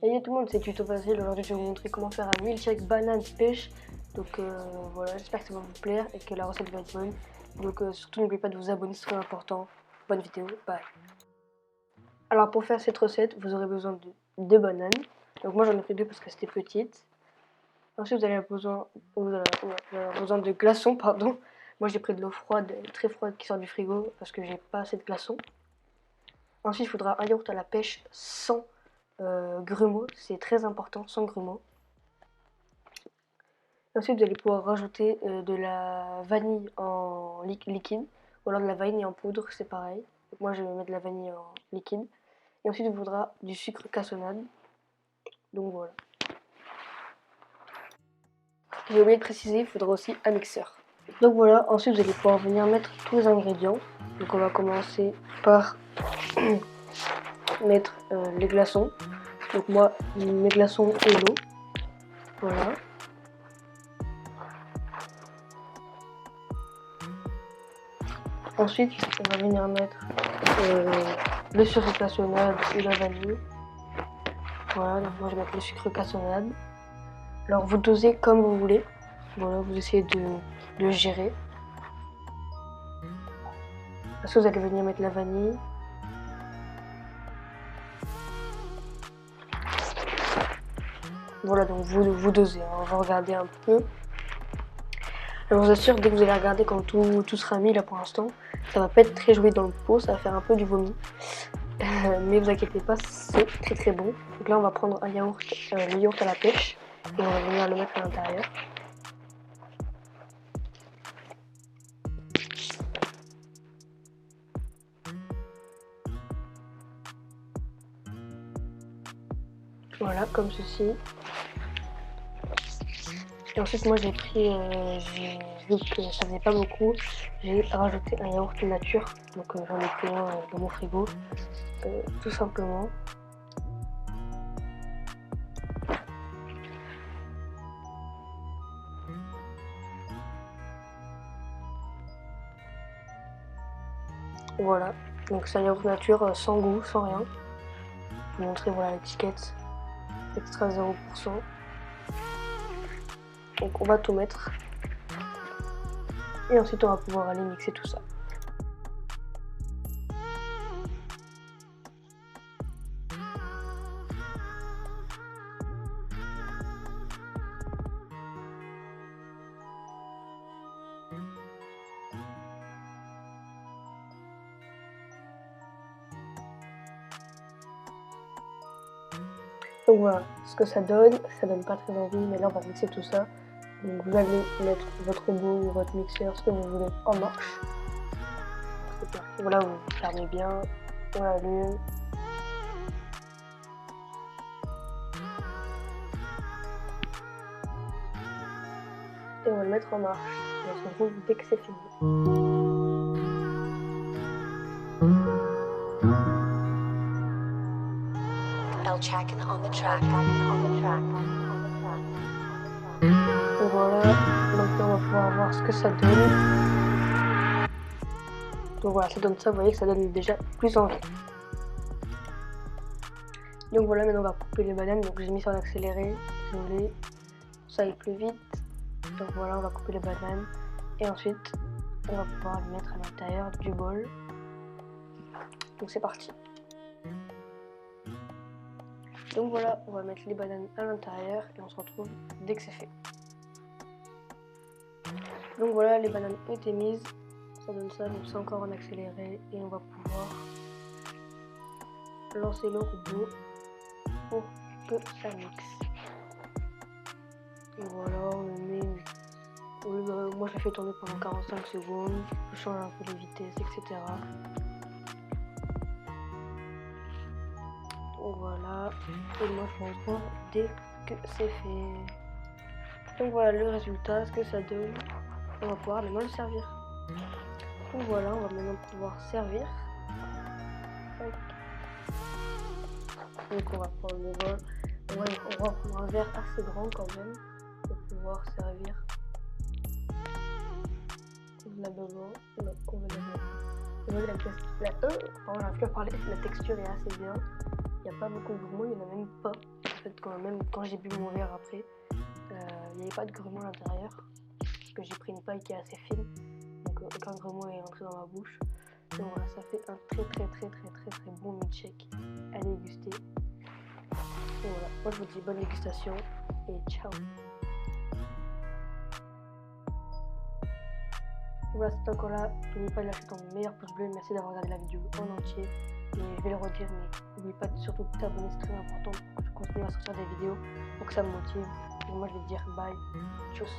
Salut tout le monde, c'est Tuto Facile. Aujourd'hui je vais vous montrer comment faire un milkshake banane pêche. Donc voilà, j'espère que ça va vous plaire et que la recette va être bonne. Donc surtout n'oubliez pas de vous abonner, c'est très important. Bonne vidéo, bye. Alors pour faire cette recette, vous aurez besoin de 2 bananes. Donc moi j'en ai pris 2 parce que c'était petite. Ensuite vous avez besoin de glaçons, pardon. Moi j'ai pris de l'eau froide, très froide qui sort du frigo parce que j'ai pas assez de glaçons. Ensuite il faudra un yaourt à la pêche sans grumeaux, c'est très important, sans grumeaux. Ensuite, vous allez pouvoir rajouter de la vanille en liquide ou alors de la vanille en poudre, c'est pareil. Donc moi, je vais mettre de la vanille en liquide. Et ensuite, il vous faudra du sucre cassonade. Donc voilà. J'ai oublié de préciser, il faudra aussi un mixeur. Donc voilà, ensuite, vous allez pouvoir venir mettre tous les ingrédients. Donc on va commencer par mettre les glaçons. Donc moi, mes glaçons et l'eau. Voilà. Ensuite, on va venir mettre le sucre cassonade et la vanille. Voilà, donc moi je vais mettre le sucre cassonade. Alors vous dosez comme vous voulez. Voilà, vous essayez de gérer. Ensuite, vous allez venir mettre la vanille. Voilà, donc vous dosez. On va regarder un peu. Je vous assure, dès que vous allez regarder quand tout sera mis là pour l'instant, ça va pas être très joué dans le pot, ça va faire un peu du vomi. Mais vous inquiétez pas, c'est très très bon. Donc là on va prendre un yaourt, le yaourt à la pêche, et on va venir le mettre à l'intérieur. Voilà, comme ceci. Et ensuite moi j'ai pris, j'ai vu que ça faisait pas beaucoup, j'ai rajouté un yaourt nature, donc j'en ai pris un dans mon frigo, tout simplement. Voilà, donc c'est un yaourt nature sans goût, sans rien. Je vais vous montrer voilà l'étiquette, extra 0%. Donc on va tout mettre. Et ensuite on va pouvoir aller mixer tout ça. Donc voilà ce que ça donne pas très envie, mais là on va mixer tout ça. Donc vous allez mettre votre robot ou votre mixeur, ce que vous voulez, en marche. C'est parti. Voilà, vous fermez bien, on allume. Et on va le mettre en marche. On se retrouve dès que c'est fini. Et voilà, donc là on va pouvoir voir ce que ça donne. Donc voilà, ça donne ça, vous voyez que ça donne déjà plus envie. Donc voilà, maintenant on va couper les bananes, donc j'ai mis ça en accéléré, désolé, ça aille plus vite. Donc voilà, on va couper les bananes et ensuite on va pouvoir les mettre à l'intérieur du bol. Donc c'est parti. Donc voilà, on va mettre les bananes à l'intérieur et on se retrouve dès que c'est fait. Donc voilà, les bananes ont été mises, ça donne ça, donc c'est encore en accéléré et on va pouvoir lancer le robot pour que ça mixe. Et voilà, on le met, moi je l'ai fait tourner pendant 45 secondes, je change un peu les vitesses, etc. Donc voilà, et moi je me retrouve dès que c'est fait. Donc voilà le résultat, ce que ça donne. On va pouvoir maintenant le servir. Donc voilà, on va maintenant pouvoir servir. Donc on va prendre le bol. On va prendre un verre assez grand quand même pour pouvoir servir convenablement. La texture est assez bien. Il n'y a pas beaucoup de grumeaux, il n'y en a même pas. même quand j'ai bu mon verre après, il n'y avait pas de grumeaux à l'intérieur. Parce que j'ai pris une paille qui est assez fine. Donc aucun grumeau est rentré dans ma bouche. Donc voilà, ça fait un très bon milkshake à déguster. Et voilà, moi je vous dis bonne dégustation et ciao. Voilà, c'est encore là. N'oublie pas de lâcher ton meilleur pouce bleu. Merci d'avoir regardé la vidéo en entier. Et je vais le redire, mais n'oublie pas surtout de t'abonner, c'est très important pour que je continue à sortir des vidéos pour que ça me motive. Et moi je vais te dire bye, tchuss.